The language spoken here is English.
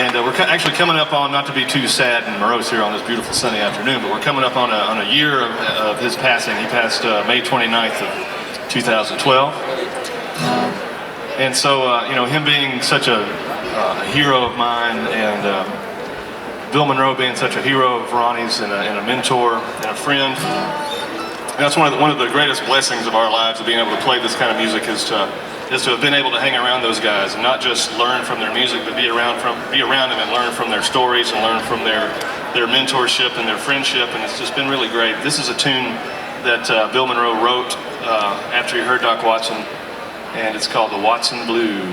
And we're actually coming up on, not to be too sad and morose here on this beautiful sunny afternoon, but we're coming up on a year of his passing. He passed May 29th of 2012. And so, you know, him being such a hero of mine, and Bill Monroe being such a hero of Ronnie's, and a mentor and a friend, that's one of the greatest blessings of our lives, of being able to play this kind of music, is to have been able to hang around those guys and not just learn from their music, but be around them and learn from their stories and learn from their mentorship and their friendship. And it's just been really great. This is a tune that Bill Monroe wrote after he heard Doc Watson, and it's called the Watson Blues.